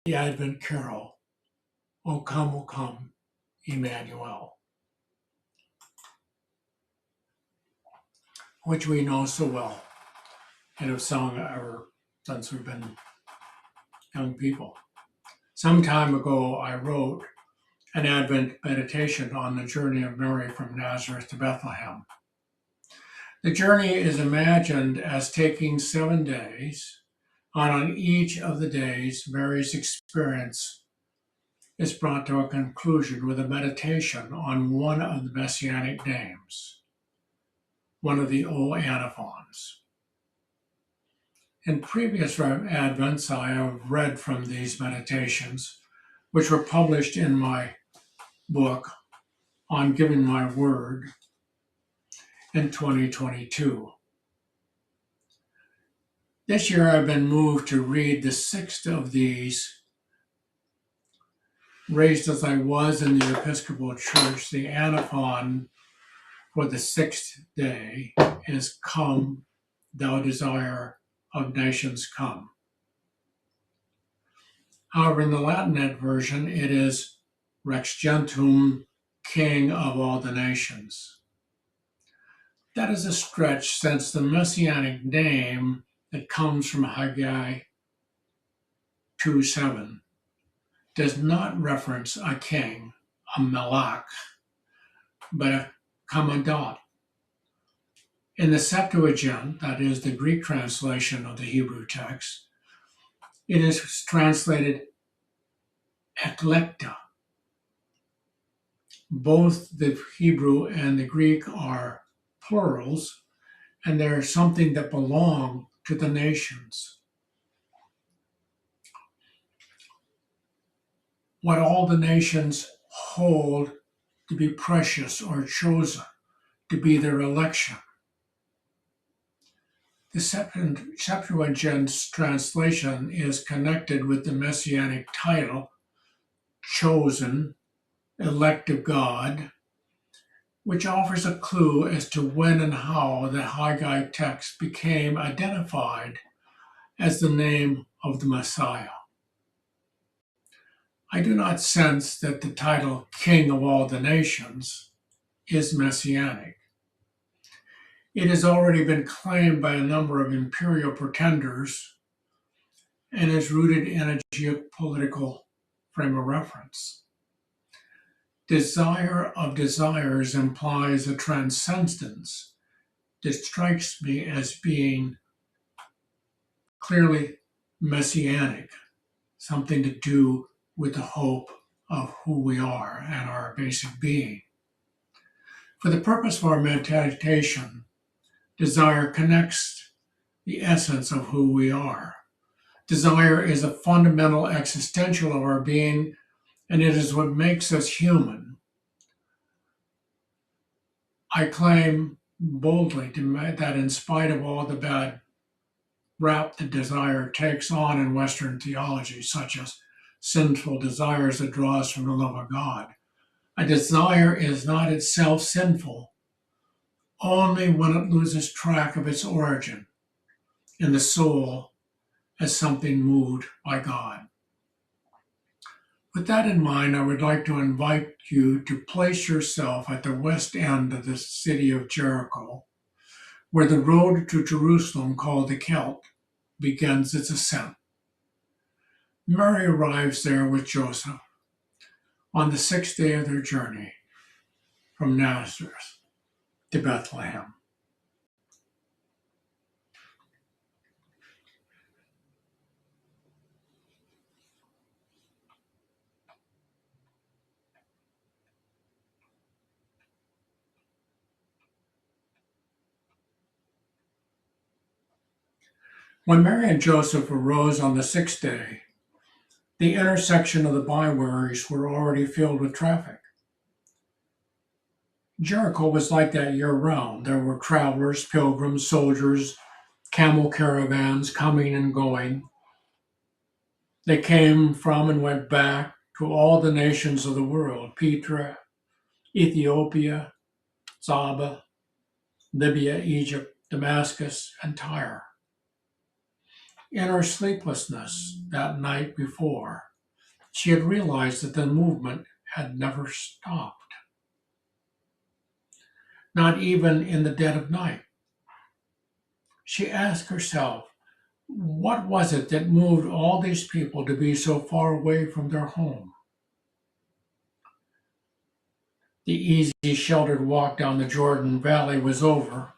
the Advent carol, O Come, Emmanuel, which we know so well and have sung ever since we've been young people. Some time ago, I wrote an Advent meditation on the journey of Mary from Nazareth to Bethlehem. The journey is imagined as taking 7 days, and on each of the days, Mary's experience is brought to a conclusion with a meditation on one of the messianic names, one of the O antiphons. In previous Advents, I have read from these meditations, which were published in my book on Giving My Word in 2022. This year, I've been moved to read the sixth of these. Raised as I was in the Episcopal Church, the antiphon for the sixth day is Come, Thou Desire of Nations, Come. However, in the Latinate version, it is Rex Gentum, King of all the nations. That is a stretch, since the messianic name that comes from Haggai 2:7 does not reference a king, a malach, but a commandant. In the Septuagint, that is the Greek translation of the Hebrew text, it is translated eklekta. Both the Hebrew and the Greek are plurals, and they're something that belong to the nations. What all the nations hold to be precious or chosen, to be their election. The Septuagint translation is connected with the messianic title, chosen, elect of God, which offers a clue as to when and how the Haggai text became identified as the name of the Messiah. I do not sense that the title King of all the nations is messianic. It has already been claimed by a number of imperial pretenders and is rooted in a geopolitical frame of reference. Desire of desires implies a transcendence that strikes me as being clearly messianic, something to do with the hope of who we are and our basic being. For the purpose of our meditation, desire connects the essence of who we are. Desire is a fundamental existential of our being, and it is what makes us human. I claim boldly that in spite of all the bad rap that desire takes on in Western theology, such as sinful desires that draw us from the love of God, a desire is not itself sinful only when it loses track of its origin in the soul as something moved by God. With that in mind, I would like to invite you to place yourself at the west end of the city of Jericho, where the road to Jerusalem, called the Kelt, begins its ascent. Mary arrives there with Joseph on the sixth day of their journey from Nazareth to Bethlehem. When Mary and Joseph arose on the sixth day, the intersection of the byways were already filled with traffic. Jericho was like that year-round. There were travelers, pilgrims, soldiers, camel caravans coming and going. They came from and went back to all the nations of the world: Petra, Ethiopia, Saba, Libya, Egypt, Damascus, and Tyre. In her sleeplessness that night before, She had realized that the movement had never stopped, not even in the dead of night. She asked herself, what was it that moved all these people to be so far away from their home? The easy, sheltered walk down the Jordan Valley was over,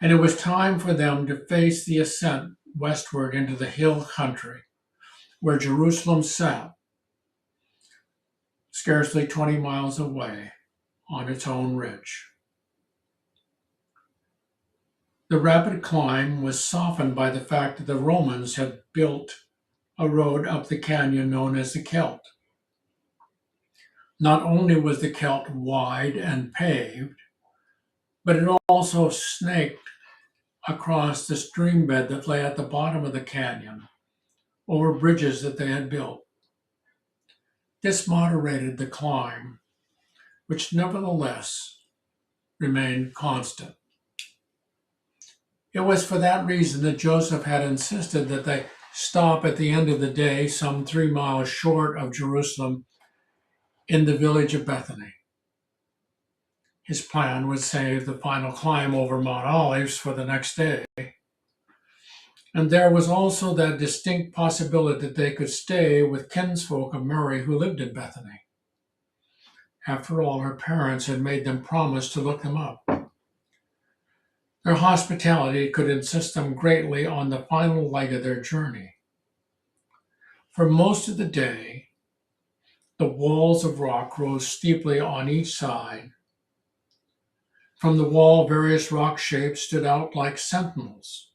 and it was time for them to face the ascent westward into the hill country where Jerusalem sat, scarcely 20 miles away on its own ridge. The rapid climb was softened by the fact that the Romans had built a road up the canyon known as the Kelt. Not only was the Kelt wide and paved, but it also snaked across the stream bed that lay at the bottom of the canyon over bridges that they had built. This moderated the climb, which nevertheless remained constant. It was for that reason that Joseph had insisted that they stop at the end of the day, some 3 miles short of Jerusalem, in the village of Bethany. His plan would save the final climb over Mount Olives for the next day. And there was also that distinct possibility that they could stay with kinsfolk of Mary who lived in Bethany. After all, her parents had made them promise to look them up. Their hospitality could assist them greatly on the final leg of their journey. For most of the day, the walls of rock rose steeply on each side. From the wall, various rock shapes stood out like sentinels.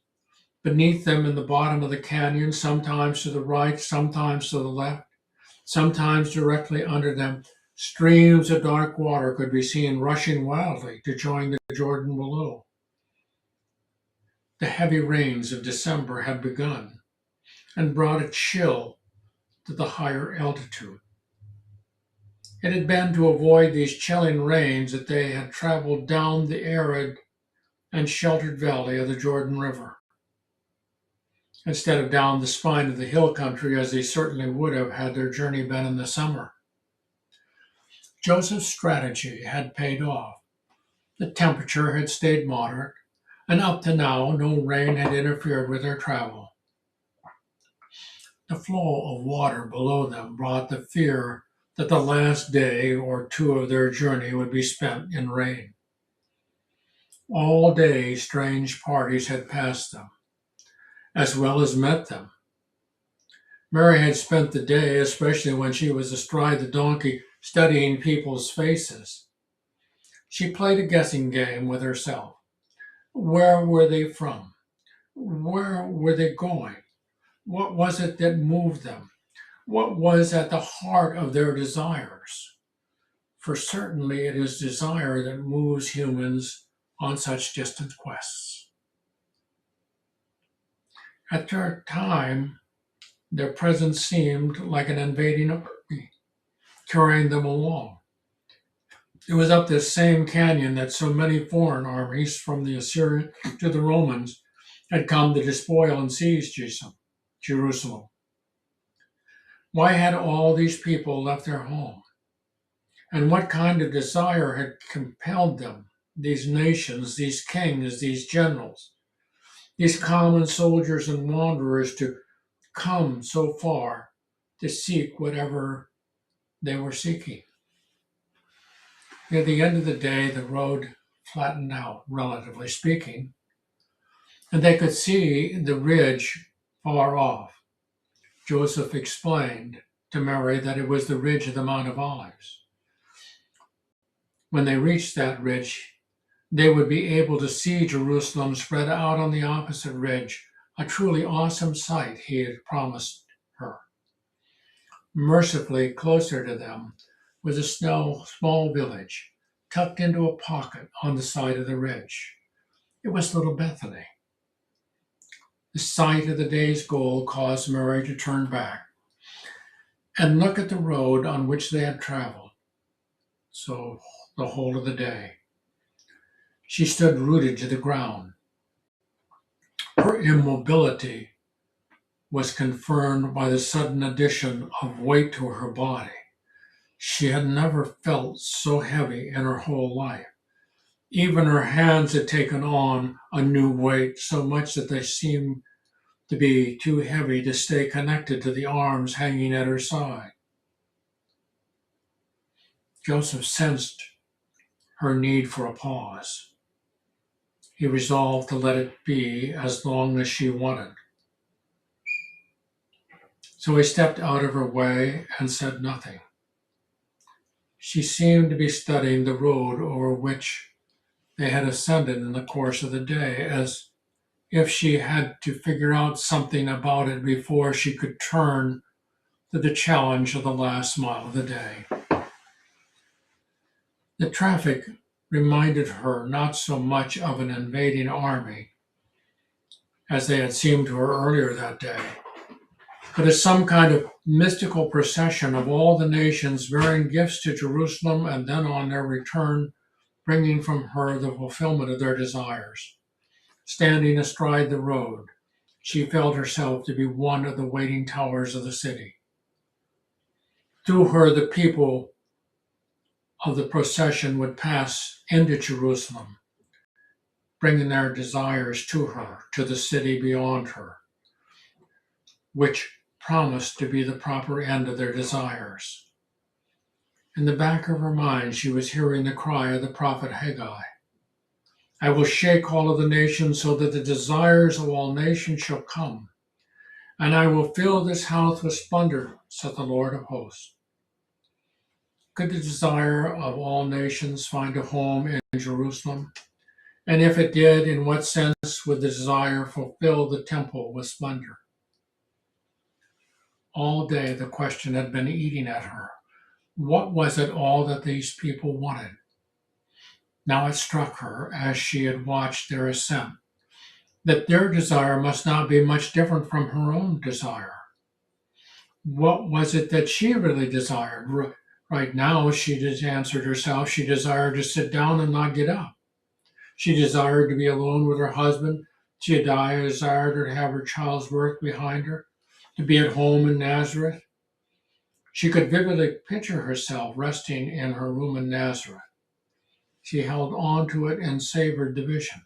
Beneath them, in the bottom of the canyon, sometimes to the right, sometimes to the left, sometimes directly under them, streams of dark water could be seen rushing wildly to join the Jordan below. The heavy rains of December had begun and brought a chill to the higher altitude. It had been to avoid these chilling rains that they had traveled down the arid and sheltered valley of the Jordan River, instead of down the spine of the hill country as they certainly would have had their journey been in the summer. Joseph's strategy had paid off. The temperature had stayed moderate, and up to now no rain had interfered with their travel. The flow of water below them brought the fear that the last day or two of their journey would be spent in rain. All day strange parties had passed them, as well as met them. Mary had spent the day, especially when she was astride the donkey, studying people's faces. She played a guessing game with herself. Where were they from? Where were they going? What was it that moved them? What was at the heart of their desires? For certainly it is desire that moves humans on such distant quests. At their time, their presence seemed like an invading army, carrying them along. It was up this same canyon that so many foreign armies, from the Assyrian to the Romans, had come to despoil and seize Jerusalem. Why had all these people left their home? And what kind of desire had compelled them, these nations, these kings, these generals, these common soldiers and wanderers, to come so far to seek whatever they were seeking? Near the end of the day, the road flattened out, relatively speaking, and they could see the ridge far off. Joseph explained to Mary that it was the ridge of the Mount of Olives. When they reached that ridge, they would be able to see Jerusalem spread out on the opposite ridge, a truly awesome sight he had promised her. Mercifully closer to them was a small village, tucked into a pocket on the side of the ridge. It was little Bethany. The sight of the day's goal caused Mary to turn back and look at the road on which they had traveled. So the whole of the day, she stood rooted to the ground. Her immobility was confirmed by the sudden addition of weight to her body. She had never felt so heavy in her whole life. Even her hands had taken on a new weight, so much that they seemed to be too heavy to stay connected to the arms hanging at her side. Joseph sensed her need for a pause. He resolved to let it be as long as she wanted. So he stepped out of her way and said nothing. She seemed to be studying the road over which they had ascended in the course of the day, as if she had to figure out something about it before she could turn to the challenge of the last mile of the day. The traffic reminded her not so much of an invading army as they had seemed to her earlier that day, but as some kind of mystical procession of all the nations bearing gifts to Jerusalem and then on their return bringing from her the fulfillment of their desires. Standing astride the road, she felt herself to be one of the waiting towers of the city. Through her, the people of the procession would pass into Jerusalem, bringing their desires to her, to the city beyond her, which promised to be the proper end of their desires. In the back of her mind, she was hearing the cry of the prophet Haggai. I will shake all of the nations so that the desires of all nations shall come, and I will fill this house with splendor, said the Lord of hosts. Could the desire of all nations find a home in Jerusalem? And if it did, in what sense would the desire fulfill the temple with splendor? All day the question had been eating at her. What was it all that these people wanted? Now it struck her, as she had watched their ascent, that their desire must not be much different from her own desire. What was it that she really desired? Right now, she just answered herself, she desired to sit down and not get up. She desired to be alone with her husband. She desired to have her child's birth behind her, to be at home in Nazareth. She could vividly picture herself resting in her room in Nazareth. She held on to it and savored the vision.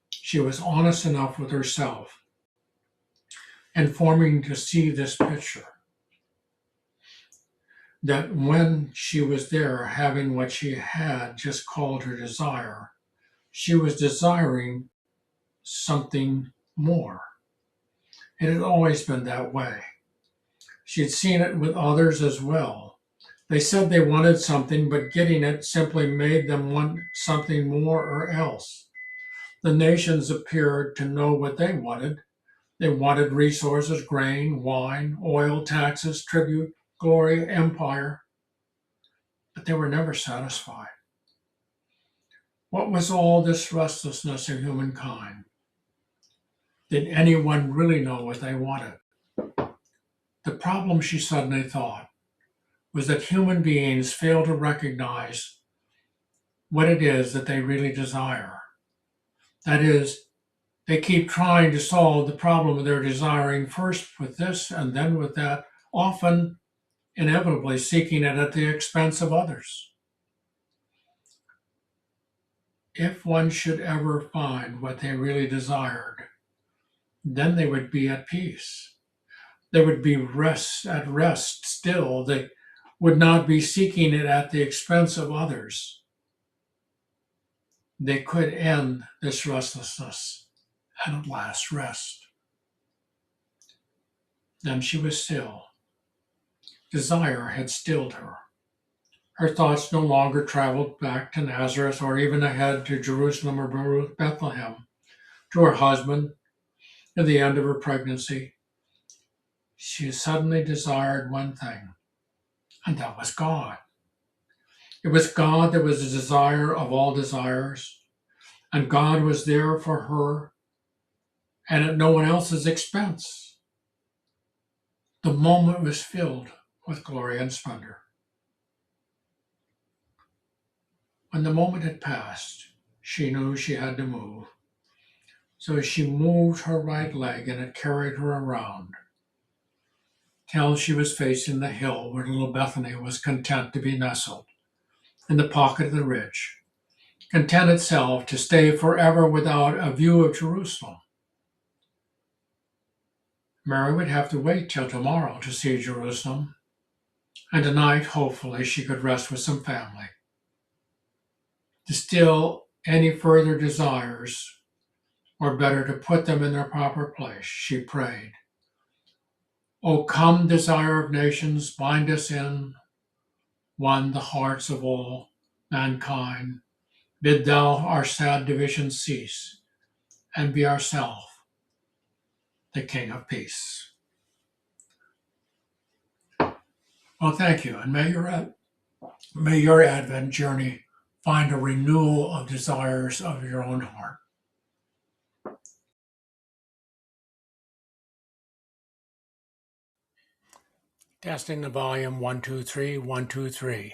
She was honest enough with herself and forming to see this picture, that when she was there having what she had just called her desire, she was desiring something more. It had always been that way. She had seen it with others as well. They said they wanted something, but getting it simply made them want something more or else. The nations appeared to know what they wanted. They wanted resources, grain, wine, oil, taxes, tribute, glory, empire, but they were never satisfied. What was all this restlessness in humankind? Did anyone really know what they wanted? The problem, she suddenly thought, was that human beings fail to recognize what it is that they really desire. That is, they keep trying to solve the problem of their desiring first with this and then with that, often inevitably seeking it at the expense of others. If one should ever find what they really desired, then they would be at peace. They would be at rest still. They would not be seeking it at the expense of others. They could end this restlessness and at last rest. Then she was still. Desire had stilled her. Her thoughts no longer traveled back to Nazareth or even ahead to Jerusalem or Bethlehem, to her husband, to the end of her pregnancy. She suddenly desired one thing, and that was God. It was God that was the desire of all desires, and God was there for her and at no one else's expense. The moment was filled with glory and splendor. When the moment had passed, she knew she had to move. So she moved her right leg and it carried her around till she was facing the hill where little Bethany was content to be nestled in the pocket of the rich, content itself to stay forever without a view of Jerusalem. Mary would have to wait till tomorrow to see Jerusalem, and tonight, hopefully, she could rest with some family. To still any further desires, or better, to put them in their proper place, she prayed. O come, desire of nations, bind us in one the hearts of all mankind. Bid thou our sad divisions cease, and be ourself the King of Peace. Well, thank you, and may your Advent journey find a renewal of desires of your own heart. Testing the volume 1 2 3 1 2 3.